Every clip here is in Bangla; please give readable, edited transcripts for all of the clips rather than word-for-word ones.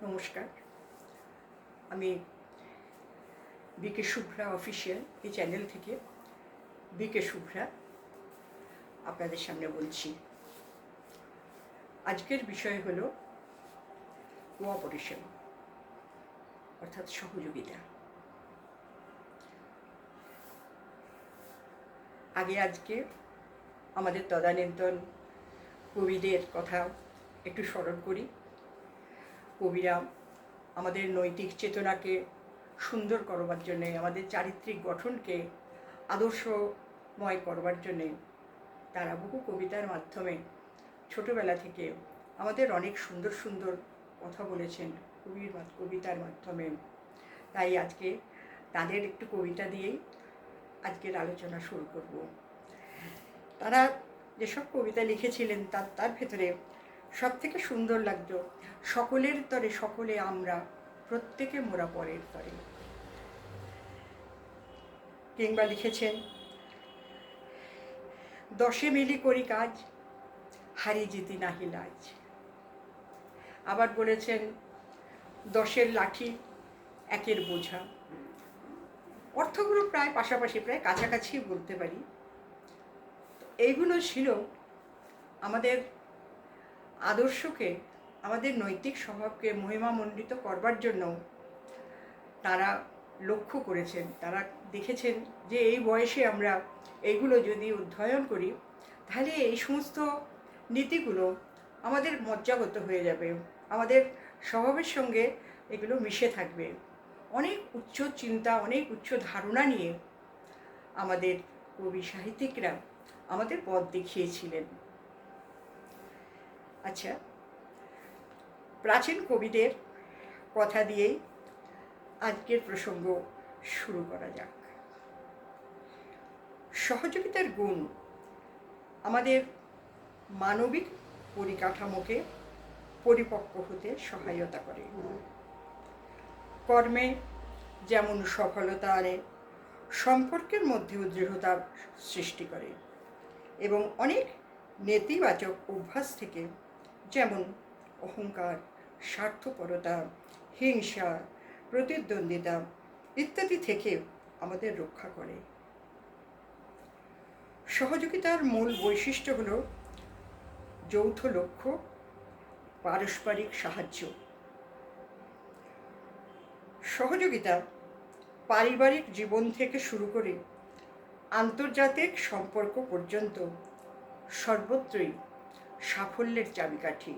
নমস্কার, আমি বিকে শুভ্রা অফিসিয়াল এই চ্যানেল থেকে বিকে শুভ্রা আপনাদের সামনে বলছি। আজকের বিষয় হলো কোঅপারেশন অর্থাৎ সহযোগিতা। আজকে আমাদের তদানীন্তন কবিদের কথা একটু স্মরণ করি। কবিরা আমাদের নৈতিক চেতনাকে সুন্দর করবার জন্যে, আমাদের চারিত্রিক গঠনকে আদর্শময় করবার জন্যে তারা বহু কবিতার মাধ্যমে ছোটোবেলা থেকে আমাদের অনেক সুন্দর সুন্দর কথা বলেছেন কবিতার মাধ্যমে। তাই আজকে তাদের একটু কবিতা দিয়েই আজকের আলোচনা শুরু করব। তারা যেসব কবিতা লিখেছিলেন তার ভেতরে সব থেকে সুন্দর লাগতো সকলের তরে সকলে আমরা, প্রত্যেকে মোরা পরের তরে। কিংবা লিখেছেন দশে মিলি করি কাজ, হারি জিতি নাহি লাজ। আবার বলেছেন দশের লাঠি একের বোঝা। অর্থগুলো প্রায় পাশাপাশি, প্রায় কাছাকাছি বলতে পারি। এইগুলো ছিল আমাদের আদর্শকে, আমাদের নৈতিক স্বভাবকে মহিমামণ্ডিত করবার জন্য তারা লক্ষ্য করেছেন। তারা দেখেছেন যে এই বয়সে আমরা এইগুলো যদি অধ্যয়ন করি তাহলে এই সমস্ত নীতিগুলো আমাদের মজ্জাগত হয়ে যাবে, আমাদের স্বভাবের সঙ্গে এগুলো মিশে থাকবে। অনেক উচ্চ চিন্তা, অনেক উচ্চ ধারণা নিয়ে আমাদের কবি সাহিত্যিকরা আমাদের পথ দেখিয়েছিলেন। আচ্ছা, প্রাচীন কবিদের কথা দিয়েই আজকের প্রসঙ্গ শুরু করা যাক। সহযোগিতার গুণ আমাদের মানবিক পরিকাঠামোকে পরিপক্ক হতে সহায়তা করে। কর্মে যেমন সফলতা আনে, সম্পর্কের মধ্যেও দৃঢ়তার সৃষ্টি করে এবং অনেক নেতিবাচক অভ্যাস থেকে, যেমন অহংকার, স্বার্থপরতা, হিংসা, প্রতিদ্বন্দ্বিতা ইত্যাদি থেকে আমাদের রক্ষা করে। সহযোগিতার মূল বৈশিষ্ট্য হল যৌথ লক্ষ্য, পারস্পরিক সাহায্য। সহযোগিতা পারিবারিক জীবন থেকে শুরু করে আন্তর্জাতিক সম্পর্ক পর্যন্ত সর্বত্রই সাফল্যের চাবিকাঠি।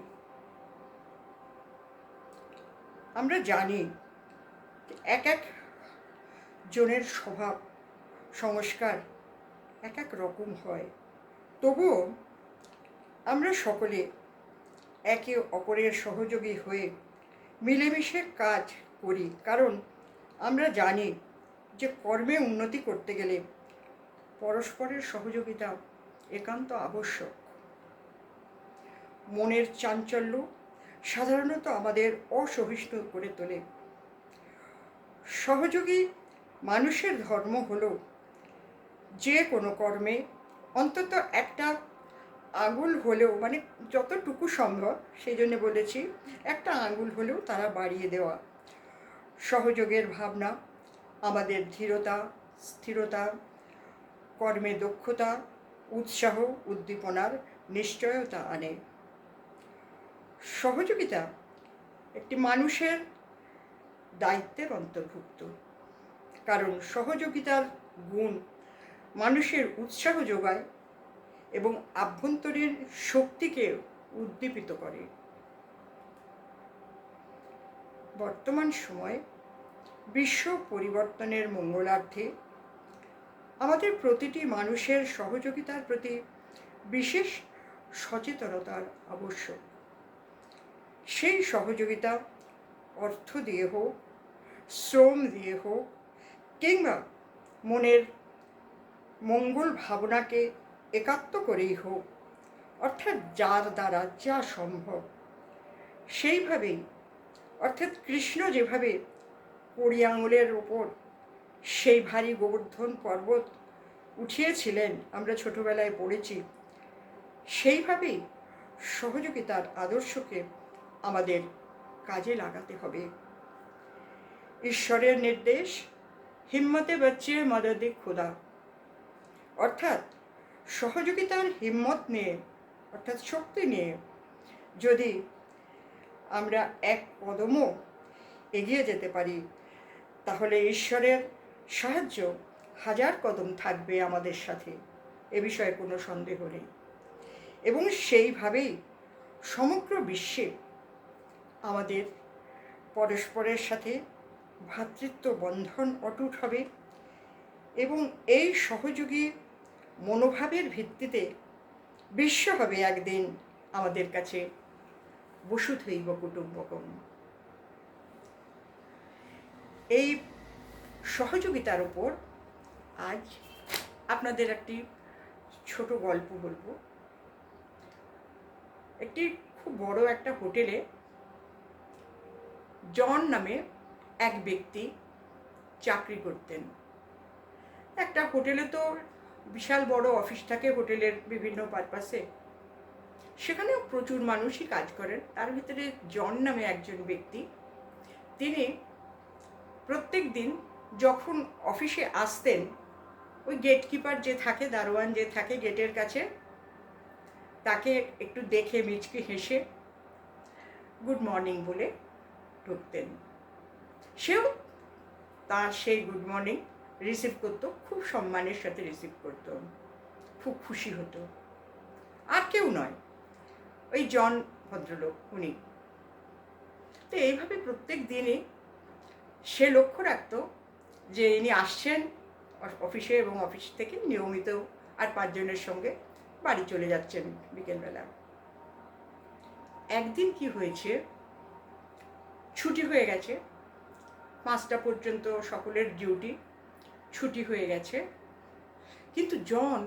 আমরা জানি এক এক জনের স্বভাব সংস্কার এক এক রকম হয়, তবুও আমরা সকলে একে অপরের সহযোগী হয়ে মিলেমিশে কাজ করি, কারণ আমরা জানি যে কর্মে উন্নতি করতে গেলে পরস্পরের সহযোগিতা একান্ত আবশ্যক। মনের চাঞ্চল্য সাধারণত আমাদের অসহিষ্ণু করে তোলে। সহযোগী মানুষের ধর্ম হলো যে কোনো কর্মে অন্তত একটা আঙুল হলেও, মানে যতটুকু সম্ভব, সেই জন্য বলেছি একটা আঙুল হলেও তারা বাড়িয়ে দেওয়া। সহযোগের ভাবনা আমাদের ধীরতা, স্থিরতা, কর্মে দক্ষতা, উৎসাহ, উদ্দীপনার নিশ্চয়তা আনে। সহযোগিতা একটি মানুষের দায়িত্বের অন্তর্ভুক্ত, কারণ সহযোগিতার গুণ মানুষের উৎসাহ যোগায় এবং আভ্যন্তরীণ শক্তিকে উদ্দীপিত করে। বর্তমান সময়ে বিশ্ব পরিবর্তনের মঙ্গলার্থে আমাদের প্রতিটি মানুষের সহযোগিতার প্রতি বিশেষ সচেতনতার আবশ্যক। সেই সহযোগিতা অর্থ দিয়ে হোক, শ্রম দিয়ে হোক, কিংবা মনের মঙ্গল ভাবনাকে একাত্ম করেই হোক, অর্থাৎ যার দ্বারা যা সম্ভব সেইভাবেই, অর্থাৎ কৃষ্ণ যেভাবে 20 আঙুলের ওপর সেই ভারী গোবর্ধন পর্বত উঠিয়েছিলেন, আমরা ছোটবেলায় পড়েছি, সেইভাবেই সহযোগিতার আদর্শকে আমাদের কাজে লাগাতে হবে। ঈশ্বরের নির্দেশ, হিম্মতে বচ্চে মদদে খোদা, অর্থাৎ সহযোগিতার হিম্মত নিয়ে, অর্থাৎ শক্তি নিয়ে যদি আমরা এক কদমও এগিয়ে যেতে পারি, তাহলে ঈশ্বরের সাহায্য হাজার কদম থাকবে আমাদের সাথে, এ বিষয়ে কোনো সন্দেহ নেই। এবং সেইভাবেই সমগ্র বিশ্বে আমাদের পরস্পরের সাথে ভ্রাতৃত্ব বন্ধন অটুট হবে এবং এই সহযোগী মনোভাবের ভিত্তিতে বিশ্ব হবে একদিন আমাদের কাছে বসুধৈব কুটুম্বকম। এই সহযোগিতার উপর আজ আপনাদের একটি ছোট গল্প বলবো। একটি খুব বড় একটা হোটেলে জন নামে এক ব্যক্তি চাকরি করতেন। একটা হোটেলে তো বিশাল বড় অফিস থাকে হোটেলের বিভিন্ন পারপাসে, সেখানেও প্রচুর মানুষই কাজ করেন। তার ভিতরে জন নামে একজন ব্যক্তি, তিনি প্রত্যেক দিন যখন অফিসে আসতেন, ওই গেটকিপার যে থাকে, দারোয়ান যে থাকে গেটের কাছে, তাকে একটু দেখে মিচকে হেসে গুড মর্নিং বলে ঢুকতেন। সেও তার সেই গুড মর্নিং রিসিভ করতো, খুব সম্মানের সাথে রিসিভ করতো, খুব খুশি হতো। আর কেউ নয়, ওই জন ভদ্রলোক উনি। তো এইভাবে প্রত্যেক দিনই সে লক্ষ্য রাখতো যে ইনি আসছেন অফিসে এবং অফিস থেকে নিয়মিত আর 5 জনের সঙ্গে বাড়ি চলে যাচ্ছেন বিকেলবেলা। একদিন কি হয়েছে, ছুটি হয়ে গেছে, 5টা পর্যন্ত সকলের ডিউটি, ছুটি হয়ে গেছে, কিন্তু জন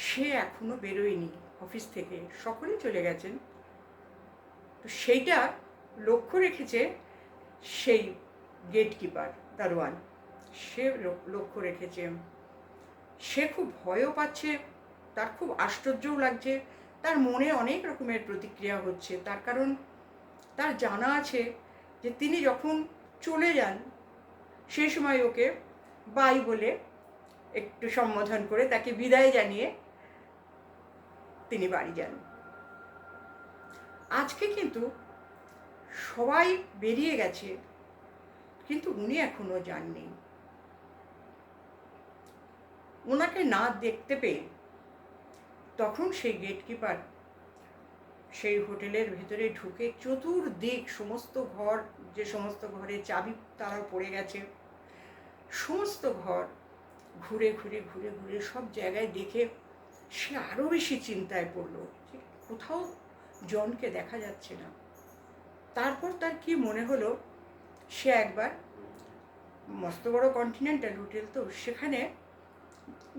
সে এখনো বেরোয়নি অফিস থেকে, সকলে চলে গেছেন। তো সেইটা লক্ষ্য রেখেছে সেই গেটকিপার দারোয়ান, সে লক্ষ্য রেখেছে। সে খুব ভয়ও পাচ্ছে, তার খুব আশ্চর্যও লাগছে, তার মনে অনেক রকমের প্রতিক্রিয়া হচ্ছে। তার কারণ তার জানা আছে যে তিনি যখন চলে যান সেই সময় ওকে বাই বলে একটু সম্বোধন করে তাকে বিদায় জানিয়ে তিনি বাড়ি যান। আজকে কিন্তু সবাই বেরিয়ে গেছে, কিন্তু উনি এখনো যাননি। ওনাকে না দেখতে পেয়ে তখন সেই গেটকিপার সেই হোটেলের ভিতরে ঢুকে চতুর্দিক সমস্ত ঘর, যে সমস্ত ঘরে চাবি তারা পড়ে গেছে, সমস্ত ঘর ঘুরে ঘুরে ঘুরে ঘুরে সব জায়গায় দেখে সে আরও বেশি চিন্তায় পড়লো যে কোথাও জনকে দেখা যাচ্ছে না। তারপর তার কি মনে হলো, সে একবার, মস্ত বড় কন্টিনেন্টাল হোটেল তো, সেখানে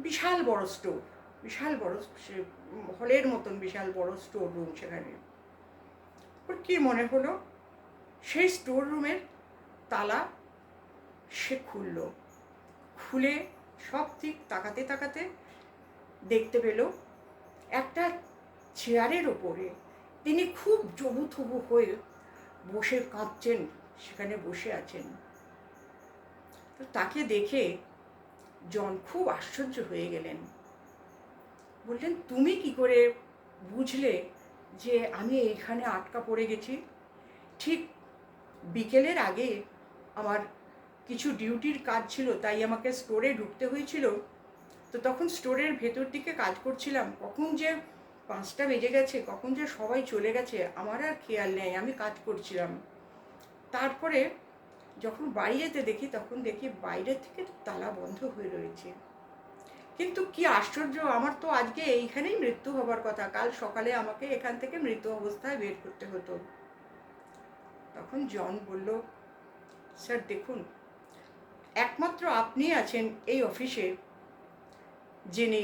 বিশাল বড় স্টোর, বিশাল বড় হলের মতন বিশাল বড় স্টোর রুম, সেখানে ওর কি মনে হলো, সেই স্টোর রুমের তালা সে খুললো। খুলে সব দিক তাকাতে তাকাতে দেখতে পেল একটা চেয়ারের ওপরে তিনি খুব জবুথবু হয়ে বসে কাঁদছেন, সেখানে বসে আছেন। তো তাকে দেখে জন খুব আশ্চর্য হয়ে গেলেন। বললেন, তুমি কি করে বুঝলে যে আমি এইখানে আটকা পড়ে গেছি? ঠিক বিকেলের আগে আমার কিছু ডিউটির কাজ ছিল, তাই আমাকে স্টোরে ঢুকতে হয়েছিল। তো তখন স্টোরের ভেতর দিকে কাজ করছিলাম, কখন যে 5টা বেজে গেছে, কখন যে সবাই চলে গেছে আমার আর খেয়াল নেই, আমি কাজ করছিলাম। তারপরে যখন বাড়ি যেতে দেখি, তখন দেখি বাইরে থেকে তালা বন্ধ হয়ে রয়েছে। কিন্তু কি আশ্চর্য, আমার তো আজকে এইখানেই মৃত্যু হবার কথা, কাল সকালে আমাকে এখান থেকে মৃত অবস্থায় বের করতে হতো। তখন জন বলল, স্যার দেখুন, একমাত্র আপনি আছেন এই অফিসে যিনি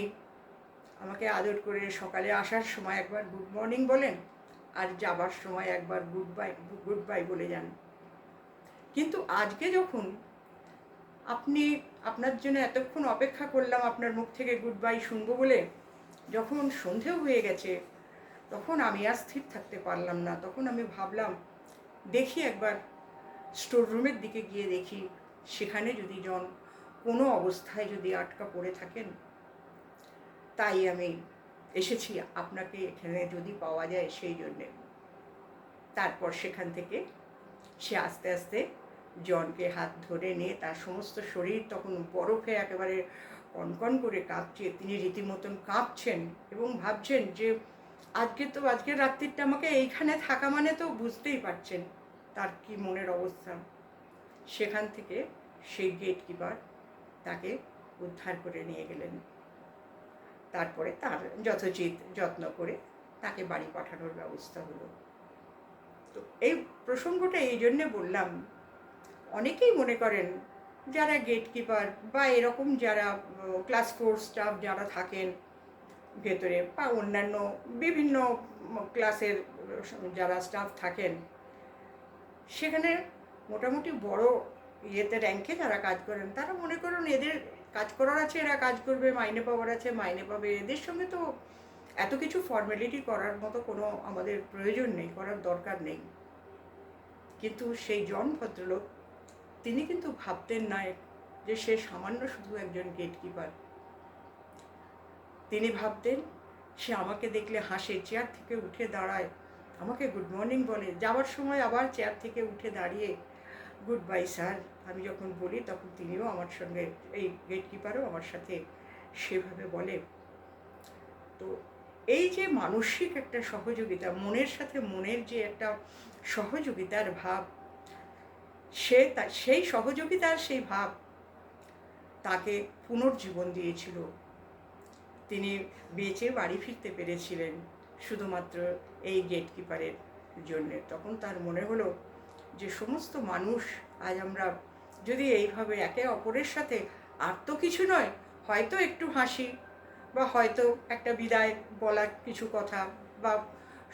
আমাকে আদর করে সকালে আসার সময় একবার গুড মর্নিং বলেন আর যাবার সময় একবার গুড বাই বলে যান। কিন্তু আজকে যখন আপনার জন্য এতক্ষণ অপেক্ষা করলাম আপনার মুখ থেকে গুড বাই শুনবো বলে, যখন সন্ধেও হয়ে গেছে, তখন আমি আর স্থির থাকতে পারলাম না। তখন আমি ভাবলাম দেখি একবার স্টোর রুমের দিকে গিয়ে দেখি সেখানে যদি জন কোনো অবস্থায় যদি আটকা পড়ে থাকেন, তাই আমি এসেছি আপনাকে এখানে যদি পাওয়া যায় সেই জন্যে। তারপর সেখান থেকে সে আস্তে আস্তে জনকে হাত ধরে নিয়ে, তার সমস্ত শরীর তখন বরফে একেবারে কনকন করে কাঁপছে, তিনি রীতিমতন কাঁপছেন এবং ভাবছেন যে আজকের রাত্রিটা আমাকে এইখানে থাকা মানে তো বুঝতেই পারছেন তার কি মনের অবস্থা। সেখান থেকে সেই গেট কিপার তাকে উদ্ধার করে নিয়ে গেলেন। তারপরে তার যথোচিত যত্ন করে তাকে বাড়ি পাঠানোর ব্যবস্থা হলো। তো এই প্রসঙ্গটা এই জন্যে বললাম, অনেকেই মনে করেন যারা গেট কিপার বা এরকম যারা ক্লাস 4 স্টাফ যারা থাকেন ভেতরে, বা অন্যান্য বিভিন্ন ক্লাসের যারা স্টাফ থাকেন, সেখানে মোটামুটি বড় ইয়েতে র্যাঙ্কে যারা কাজ করেন, তারা মনে করেন এদের কাজ করার আছে, এরা কাজ করবে, মাইনে পাওয়ার আছে মাইনে পাবে, এদের সঙ্গে তো এত কিছু ফর্মালিটি করার মতো কোনো আমাদের প্রয়োজন নেই, করার দরকার নেই। কিন্তু সেই জন ভদ্রলোক, তিনি কিন্তু ভাবতেন না যে সে সামান্য শুধু একজন গেটকিপার। তিনি ভাবতেন সে আমাকে দেখলে হাসে, চেয়ার থেকে উঠে দাঁড়ায়, আমাকে গুড মর্নিং বলে, যাওয়ার সময় আবার চেয়ার থেকে উঠে দাঁড়িয়ে গুড বাই স্যার আমি যখন বলি তখন তিনিও আমার সঙ্গে, এই গেটকিপারও আমার সাথে সেভাবে বলে। তো এই যে মানসিক একটা সহযোগিতা, মনের সাথে মনের যে একটা সহযোগিতার ভাব, সেই সহযোগিতার সেই ভাব তাকে পুনর্জীবন দিয়েছিল। তিনি বেঁচে বাড়ি ফিরতে পেরেছিলেন শুধুমাত্র এই গেটকিপারের জন্যে। তখন তার মনে হলো যে সমস্ত মানুষ আজ আমরা যদি এইভাবে একে অপরের সাথে, আর তো কিছু নয়, হয়তো একটু হাসি বা হয়তো একটা বিদায় বলা কিছু কথা বা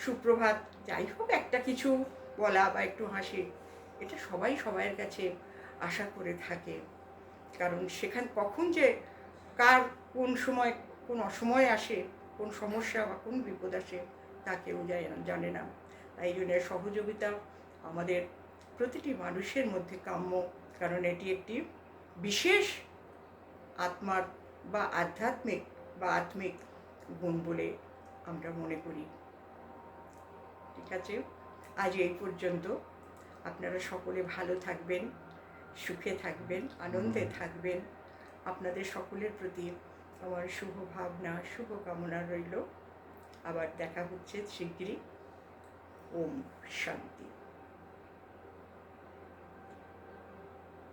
সুপ্রভাত, যাই হোক একটা কিছু বলা বা একটু হাসি, এটা সবাই সবাইয়ের কাছে আশা করে থাকে। কারণ সেখান কখন যে কার কোন সময় কোন অসময় আসে, কোন সমস্যা বা কোন বিপদ আসে, তা কেউ জানে না। তাই জন্য সহযোগিতা আমাদের প্রতিটি মানুষের মধ্যে কাম্য, কারণ এটি একটি বিশেষ আত্মার বা আধ্যাত্মিক বা আত্মিক গুণ বলে আমরা মনে করি। ঠিক আছে, আজ এই পর্যন্ত। আপনারা সকলে ভালো থাকবেন, সুখে থাকবেন, আনন্দে থাকবেন। আপনাদের সকলের প্রতি আমার শুভ ভাবনা, শুভ কামনা রইল। আবার দেখা হচ্ছে শিগগিরই। ওম শান্তি।